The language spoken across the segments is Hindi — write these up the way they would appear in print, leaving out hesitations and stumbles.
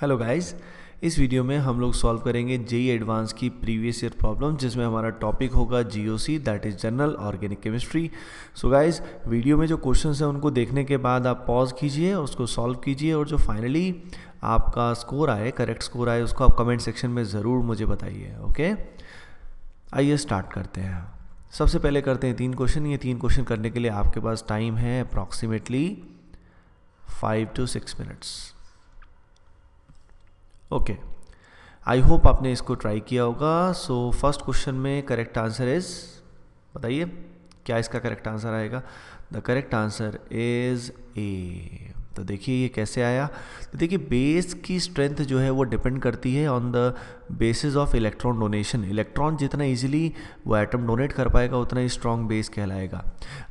हेलो गाइस, इस वीडियो में हम लोग सॉल्व करेंगे जेईई एडवांस की प्रीवियस ईयर प्रॉब्लम, जिसमें हमारा टॉपिक होगा GOC, that is general organic chemistry. So guys, video में जो क्वेश्चंस हैं उनको देखने के बाद आप पॉज कीजिए, उसको सॉल्व कीजिए और जो फाइनली आपका स्कोर आए, करेक्ट स्कोर आए, उसको आप कमेंट सेक्शन में ज़रूर मुझे बताइए। ओके, आइए स्टार्ट करते हैं। सबसे पहले करते हैं 3 क्वेश्चन। ये 3 क्वेश्चन करने के लिए आपके पास टाइम है approximately 5 to 6 minutes. Okay, I hope आपने इसको ट्राई किया होगा। सो फर्स्ट क्वेश्चन में करेक्ट आंसर इज, बताइए क्या इसका करेक्ट आंसर आएगा। The correct answer is a. तो देखिए ये कैसे आया। तो देखिए बेस की स्ट्रेंथ जो है वो डिपेंड करती है on the basis of electron donation. Electron जितना इजीली वो एटम डोनेट कर पाएगा उतना ही स्ट्रॉन्ग बेस कहलाएगा।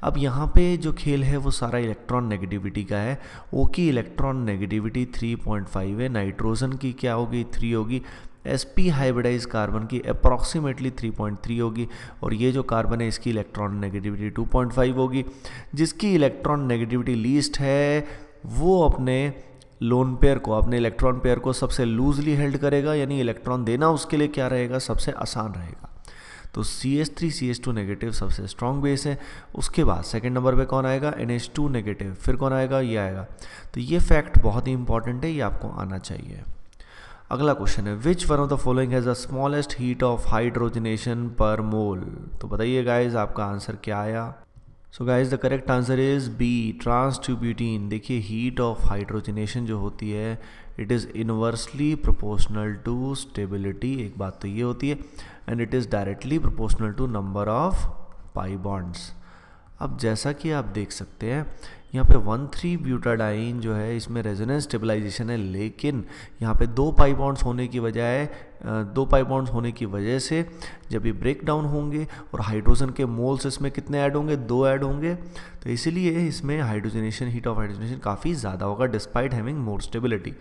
अब यहाँ पे जो खेल है वो सारा इलेक्ट्रॉन नेगेटिविटी का है। ओ की इलेक्ट्रॉन नेगेटिविटी 3.5 है, नाइट्रोजन की क्या होगी 3 होगी, sp हाइब्रिडाइज कार्बन की अप्रॉक्सीमेटली 3.3 होगी, और ये जो कार्बन है इसकी इलेक्ट्रॉन नेगेटिविटी 2.5 होगी। जिसकी इलेक्ट्रॉन नेगेटिविटी लीस्ट है वो अपने लोन पेयर को, अपने इलेक्ट्रॉन पेयर को सबसे लूजली हेल्ड करेगा, यानी इलेक्ट्रॉन देना उसके लिए क्या रहेगा, सबसे आसान रहेगा। तो CH3CH2 नेगेटिव सबसे स्ट्रॉन्ग बेस है। उसके बाद सेकंड नंबर पे कौन आएगा, NH2 नेगेटिव, फिर कौन आएगा, ये आएगा। तो ये फैक्ट बहुत ही इंपॉर्टेंट है, ये आपको आना चाहिए। अगला क्वेश्चन है, which one of the following has the smallest heat of hydrogenation per mole. तो बताइए गाइज आपका आंसर क्या आया। So guys the correct answer is B, trans two butene. देखिए हीट ऑफ हाइड्रोजनेशन जो होती है it is inversely proportional to stability, एक बात तो ये होती है, and it is directly proportional to number of pi bonds. अब जैसा कि आप देख सकते हैं यहाँ पे 1,3-ब्यूटाडाइन जो है इसमें रेजोनेंस स्टेबलाइजेशन है, लेकिन यहाँ पे 2 पाई बॉन्ड्स होने की बजाय 2 पाई बॉन्ड्स होने की वजह से जब ये ब्रेक डाउन होंगे और हाइड्रोजन के मोल्स इसमें कितने ऐड होंगे, 2 ऐड होंगे, तो इसीलिए इसमें हाइड्रोजनेशन, हीट ऑफ हाइड्रोजनेशन काफ़ी ज़्यादा होगा despite having more stability.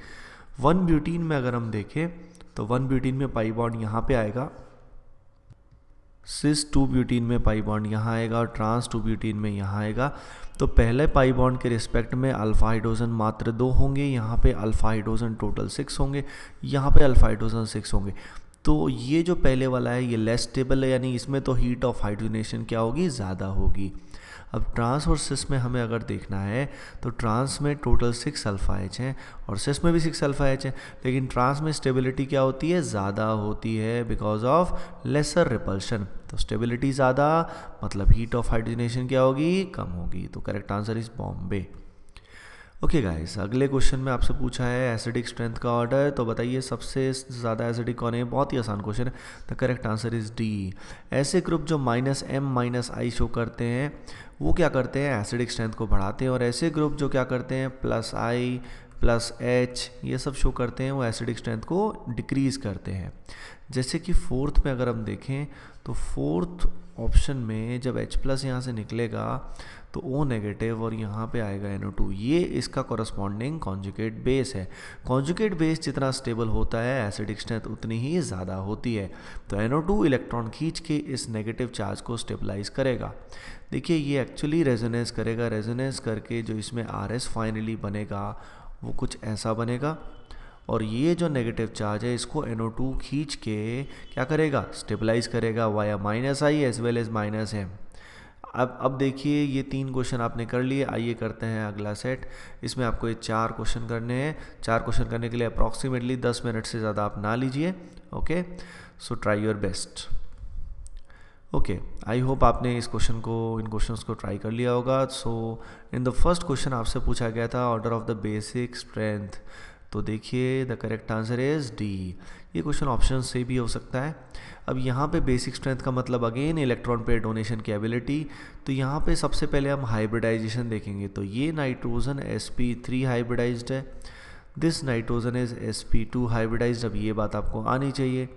1 butene में अगर हम देखें तो 1 ब्यूटीन में पाई बॉन्ड यहाँ पे आएगा, सिस 2 ब्यूटीन में पाई बॉन्ड यहाँ आएगा और ट्रांस 2 ब्यूटीन में यहाँ आएगा। तो पहले पाई बॉन्ड के रिस्पेक्ट में अल्फा हाइड्रोजन मात्र 2 होंगे, यहाँ पे अल्फा हाइड्रोजन टोटल 6 होंगे, यहाँ पे अल्फा हाइड्रोजन 6 होंगे। तो ये जो पहले वाला है ये लेस स्टेबल है, यानी इसमें तो हीट ऑफ हाइड्रोजनेशन क्या होगी, ज़्यादा होगी। अब ट्रांस और सिस में हमें अगर देखना है तो ट्रांस में टोटल 6 अल्फा एच हैं और सिस में भी 6 अल्फा एच हैं, लेकिन ट्रांस में स्टेबिलिटी क्या होती है, ज़्यादा होती है बिकॉज ऑफ लेसर रिपल्शन। तो स्टेबिलिटी ज़्यादा मतलब हीट ऑफ हाइड्रोजनेशन क्या होगी, कम होगी। तो correct answer is Bombay. Okay guys, अगले क्वेश्चन में आपसे पूछा है एसिडिक स्ट्रेंथ का ऑर्डर। तो बताइए सबसे ज़्यादा एसिडिक कौन है। बहुत ही आसान क्वेश्चन है। The correct answer is D. ऐसे ग्रुप जो -M-I शो करते हैं वो क्या करते हैं, एसिडिक स्ट्रेंथ को बढ़ाते हैं, और ऐसे ग्रुप जो क्या करते हैं +I +H ये सब शो करते हैं वो एसिडिक स्ट्रेंथ को डिक्रीज़ करते हैं। जैसे कि फोर्थ में अगर हम देखें तो फोर्थ ऑप्शन में जब H+ यहाँ से निकलेगा तो O नेगेटिव और यहाँ पे आएगा NO2, ये इसका कॉरस्पॉन्डिंग कॉन्जुगेट बेस है। कॉन्जुगेट बेस जितना स्टेबल होता है एसिडिक स्ट्रेंथ उतनी ही ज़्यादा होती है। तो NO2 इलेक्ट्रॉन खींच के इस नेगेटिव चार्ज को स्टेबलाइज करेगा। देखिए ये एक्चुअली रेजोनेंस करेगा, रेजोनेंस करके जो इसमें RS फाइनली बनेगा वो कुछ ऐसा बनेगा, और ये जो नेगेटिव चार्ज है इसको NO2 खींच के क्या करेगा, स्टेबलाइज करेगा via -I as well as -M। अब देखिए ये 3 क्वेश्चन आपने कर लिए। आइए करते हैं अगला सेट। इसमें आपको ये 4 क्वेश्चन करने हैं। 4 क्वेश्चन करने के लिए अप्रॉक्सीमेटली 10 मिनट से ज़्यादा आप ना लीजिए। Okay, so try your best. Okay, I hope आपने इन क्वेश्चंस को ट्राई कर लिया होगा। सो इन द फर्स्ट क्वेश्चन आपसे पूछा गया था order of the basic strength. तो देखिए the correct answer is D. ये क्वेश्चन ऑप्शन से भी हो सकता है। अब यहाँ पे बेसिक स्ट्रेंथ का मतलब अगेन इलेक्ट्रॉन पेयर डोनेशन की एबिलिटी। तो यहाँ पे सबसे पहले हम हाइब्रिडाइजेशन देखेंगे। तो ये नाइट्रोजन sp3 हाइब्रिडाइज्ड है, this nitrogen is sp2 hybridised. अब ये बात आपको आनी चाहिए,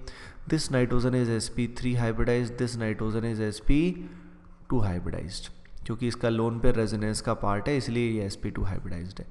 this nitrogen is sp3 hybridised, this nitrogen is sp2 hybridised. क्योंकि इसका लोन पेयर रेजोनेंस का पार्ट है इसलिए ये sp2 हाइब्रिडाइज्ड है।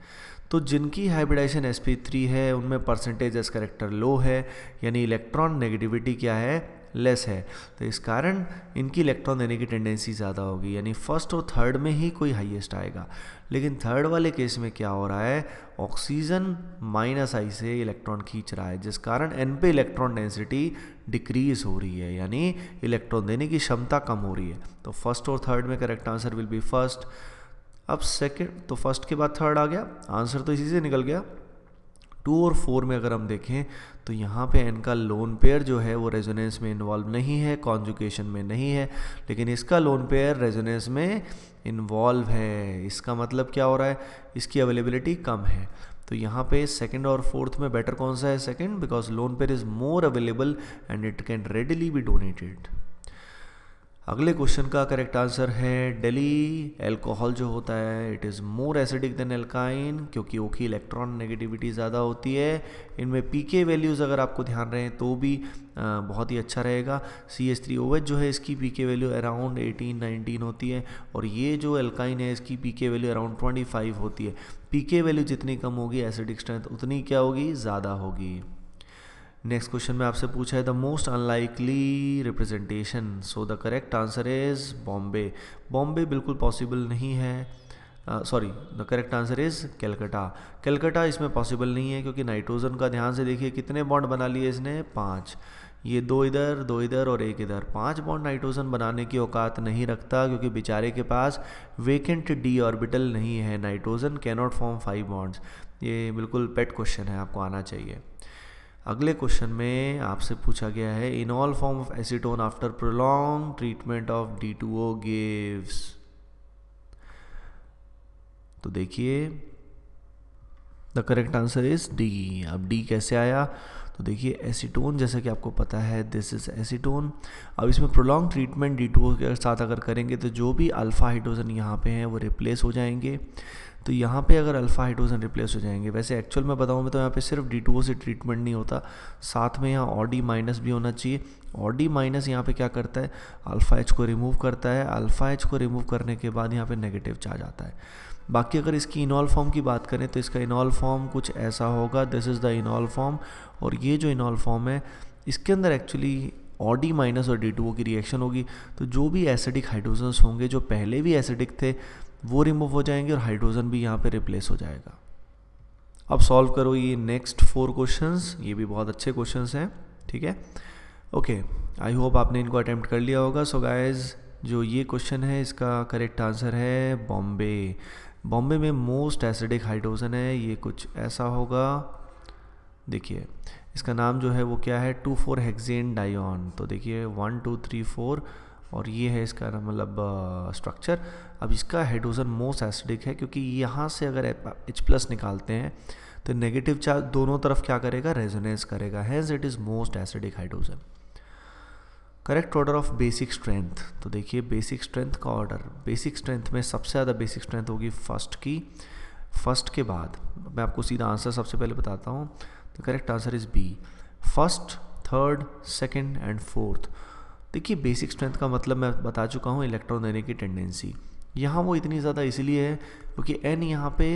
तो जिनकी हाइब्रिडाइजेशन sp3 है उनमें परसेंटेज एस करेक्टर लो है, यानी इलेक्ट्रॉन नेगेटिविटी क्या है, लेस है, तो इस कारण इनकी इलेक्ट्रॉन देने की टेंडेंसी ज़्यादा होगी, यानी फर्स्ट और थर्ड में ही कोई हाईएस्ट आएगा। लेकिन थर्ड वाले केस में क्या हो रहा है, ऑक्सीजन -I से इलेक्ट्रॉन खींच रहा है, जिस कारण N पे इलेक्ट्रॉन डेंसिटी डिक्रीज हो रही है, यानी इलेक्ट्रॉन देने की क्षमता कम हो रही है। तो फर्स्ट और थर्ड में correct answer will be first. अब सेकंड, तो फर्स्ट के बाद थर्ड आ गया, आंसर तो इसी से निकल गया। 2 और 4 में अगर हम देखें तो यहाँ पे N का लोन पेयर जो है वो रेजोनेंस में इन्वॉल्व नहीं है, कॉन्जुगेशन में नहीं है, लेकिन इसका लोन पेयर रेजोनेंस में इन्वॉल्व है। इसका मतलब क्या हो रहा है, इसकी अवेलेबिलिटी कम है। तो यहाँ पे सेकंड और फोर्थ में बेटर कौन सा है, second, because lone pair is more available and it can readily B donated. अगले क्वेश्चन का करेक्ट आंसर है डेली एल्कोहल जो होता है it is more acidic then alkyne, क्योंकि ओ की इलेक्ट्रॉन नेगेटिविटी ज़्यादा होती है। इनमें पीके वैल्यूज़ अगर आपको ध्यान रहे तो भी बहुत ही अच्छा रहेगा। CH3OH जो है इसकी पीके वैल्यू अराउंड 18-19 होती है, और ये जो एल्काइन है इसकी पीके वैल्यू अराउंड 25 होती है। पीके वैल्यू जितनी कम होगी एसिडिक स्ट्रेंथ उतनी क्या होगी, ज़्यादा होगी। नेक्स्ट क्वेश्चन में आपसे पूछा है the most unlikely representation, so the correct answer is Bombay. Bombay बिल्कुल पॉसिबल नहीं है, sorry, the correct answer is Calcutta. Calcutta इसमें पॉसिबल नहीं है, क्योंकि नाइट्रोजन का ध्यान से देखिए कितने बॉन्ड बना लिए इसने, 5। ये 2 इधर, 2 इधर और 1 इधर, 5 बॉन्ड नाइट्रोजन बनाने की औकात नहीं रखता, क्योंकि बेचारे के पास वेकेंट डी ऑर्बिटल नहीं है। Nitrogen cannot form 5 bonds. ये बिल्कुल पेट क्वेश्चन है, आपको आना चाहिए। अगले क्वेश्चन में आपसे पूछा गया है इनॉल form of acetone after prolong treatment of D2O gives. तो देखिए the correct answer is D. अब डी कैसे आया, तो देखिए एसीटोन जैसा कि आपको पता है दिस इज एसीटोन। अब इसमें प्रोलॉन्ग ट्रीटमेंट D2O के साथ अगर करेंगे तो जो भी अल्फा हाइड्रोजन यहाँ पे हैं वो रिप्लेस हो जाएंगे। तो यहाँ पे अगर अल्फा हाइड्रोजन रिप्लेस हो जाएंगे, वैसे एक्चुअल में बताऊँ मैं तो यहाँ पे सिर्फ D2O से ट्रीटमेंट नहीं होता, साथ में यहाँ और D- भी होना चाहिए। और D- यहाँ पे क्या करता है, अल्फा H को रिमूव करता है। अल्फा H को रिमूव करने के बाद यहाँ पे नेगेटिव चार्ज आता है। बाकी अगर इसकी इनॉल फॉर्म की बात करें तो इसका इनॉल फॉर्म कुछ ऐसा होगा, दिस इज़ द इनॉल फॉर्म। और ये जो इनॉल फॉर्म है इसके अंदर एक्चुअली और D- और D2O की रिएक्शन होगी, तो जो भी एसिडिक हाइड्रोजन्स होंगे जो पहले भी एसिडिक थे वो रिमूव हो जाएंगे और हाइड्रोजन भी यहाँ पे रिप्लेस हो जाएगा। अब सॉल्व करो ये नेक्स्ट 4 क्वेश्चंस, ये भी बहुत अच्छे क्वेश्चंस हैं, ठीक है। ओके, आई होप आपने इनको अटेम्प्ट कर लिया होगा। सो गाइज, जो ये क्वेश्चन है इसका करेक्ट आंसर है बॉम्बे। बॉम्बे में मोस्ट एसिडिक हाइड्रोजन है, ये कुछ ऐसा होगा, देखिए इसका नाम जो है वो क्या है, 2,4 हेक्सेन डाइऑन। तो देखिए 1 2 3 4 और ये है इसका मतलब स्ट्रक्चर। अब इसका हाइड्रोजन मोस्ट एसिडिक है, क्योंकि यहाँ से अगर H+ निकालते हैं तो नेगेटिव चार्ज दोनों तरफ क्या करेगा, रेजोनेंस करेगा, has it is most acidic hydrogen. Correct order of basic strength, तो देखिए बेसिक स्ट्रेंथ का ऑर्डर, बेसिक स्ट्रेंथ में सबसे ज़्यादा बेसिक स्ट्रेंथ होगी फर्स्ट की। फर्स्ट के बाद मैं आपको सीधा आंसर सबसे पहले बताता हूँ, तो correct answer is B, first, third, second and fourth. देखिए बेसिक स्ट्रेंथ का मतलब मैं बता चुका हूँ, इलेक्ट्रॉन देने की टेंडेंसी। यहाँ वो इतनी ज़्यादा इसलिए है क्योंकि N यहाँ पे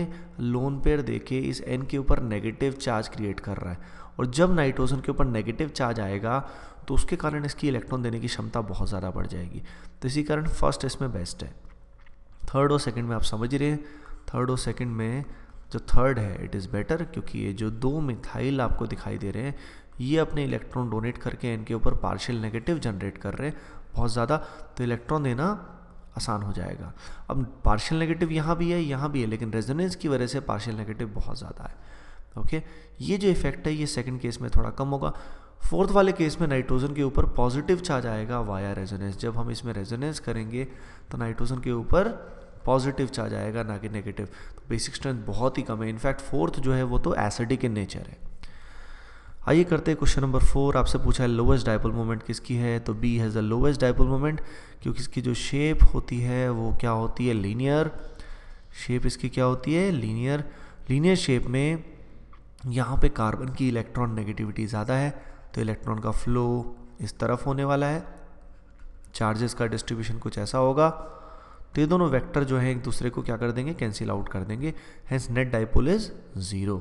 लोन पेयर देके इस N के ऊपर नेगेटिव चार्ज क्रिएट कर रहा है, और जब नाइट्रोजन के ऊपर नेगेटिव चार्ज आएगा तो उसके कारण इसकी इलेक्ट्रॉन देने की क्षमता बहुत ज़्यादा बढ़ जाएगी। तो इसी कारण फर्स्ट इसमें बेस्ट है। थर्ड और सेकंड में आप समझ रहे हैं, थर्ड और सेकंड में जो थर्ड है इट इज़ बेटर, क्योंकि ये जो 2 मिथाइल आपको दिखाई दे रहे हैं ये अपने इलेक्ट्रॉन डोनेट करके इनके ऊपर पार्शियल नेगेटिव जनरेट कर रहे हैं बहुत ज़्यादा, तो इलेक्ट्रॉन देना आसान हो जाएगा। अब पार्शियल नेगेटिव यहाँ भी है, लेकिन रेजोनेंस की वजह से पार्शियल नेगेटिव बहुत ज़्यादा है। ओके, ये जो इफेक्ट है ये सेकंड केस में थोड़ा कम होगा। फोर्थ वाले केस में नाइट्रोजन के ऊपर पॉजिटिव चार्ज आएगा वाया रेजोनेंस। जब हम इसमें रेजोनेंस करेंगे तो नाइट्रोजन के ऊपर पॉजिटिव चार्ज आएगा, ना कि नेगेटिव। तो बेसिक स्ट्रेंथ बहुत ही कम है, इनफैक्ट फोर्थ जो है वो तो एसिडिक इन नेचर है। आइए करते हैं क्वेश्चन नंबर 4। आपसे पूछा है लोवेस्ट डाइपोल मोमेंट किसकी है, तो B has the lowest dipole moment, क्योंकि इसकी जो शेप होती है वो क्या होती है, लीनियर शेप। इसकी क्या होती है, लीनियर। लीनियर शेप में यहाँ पे कार्बन की इलेक्ट्रॉन नेगेटिविटी ज़्यादा है, तो इलेक्ट्रॉन का फ्लो इस तरफ होने वाला है, चार्जेस का डिस्ट्रीब्यूशन कुछ ऐसा होगा। तो ये दोनों वेक्टर जो है एक दूसरे को क्या कर देंगे, कैंसिल आउट कर देंगे, हेंस नेट डाइपोल इज 0।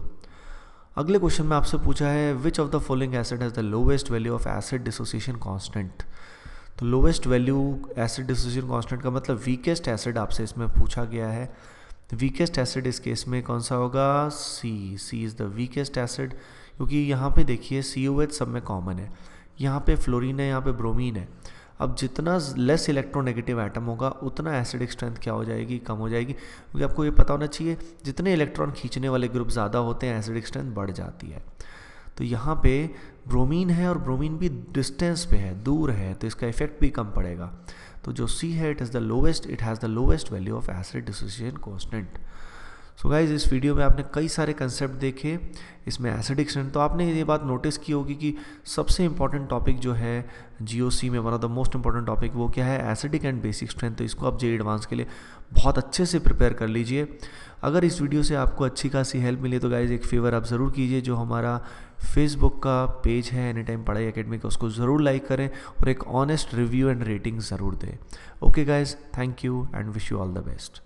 अगले क्वेश्चन में आपसे पूछा है which of the following acid has the lowest value of acid dissociation constant. तो lowest value acid dissociation constant का मतलब वीकेस्ट एसिड आपसे इसमें पूछा गया है। वीकेस्ट एसिड इस केस में कौन सा होगा, सी इज़ द वीकेस्ट एसिड, क्योंकि यहाँ पे देखिए COH सब में कॉमन है, यहाँ पे फ्लोरीन है, यहाँ पे ब्रोमीन है। अब जितना लेस इलेक्ट्रोनेगेटिव एटम होगा उतना एसिडिक स्ट्रेंथ क्या हो जाएगी, कम हो जाएगी, क्योंकि आपको ये पता होना चाहिए जितने इलेक्ट्रॉन खींचने वाले ग्रुप ज़्यादा होते हैं एसिडिक स्ट्रेंथ बढ़ जाती है। तो यहाँ पे ब्रोमीन है और ब्रोमीन भी डिस्टेंस पे है, दूर है, तो इसका इफेक्ट भी कम पड़ेगा। तो जो सी है it has the lowest value of acid dissociation constant. So guys इस वीडियो में आपने कई सारे कंसेप्ट देखे, इसमें एसिडिक स्ट्रेंथ, तो आपने ये बात नोटिस की होगी कि सबसे इंपॉर्टेंट टॉपिक जो है GOC में one of the most important topic वो क्या है, एसिडिक एंड बेसिक स्ट्रेंथ। तो इसको आप JEE एडवांस के लिए बहुत अच्छे से प्रिपेयर कर लीजिए। अगर इस वीडियो से आपको अच्छी खासी हेल्प मिली तो गाइज एक फेवर आप ज़रूर कीजिए, जो हमारा फेसबुक का पेज है एनी टाइम पढ़ाई एकेडमी का, उसको ज़रूर लाइक करें और एक ऑनेस्ट रिव्यू एंड रेटिंग ज़रूर दें। Okay guys, thank you and wish you all the best.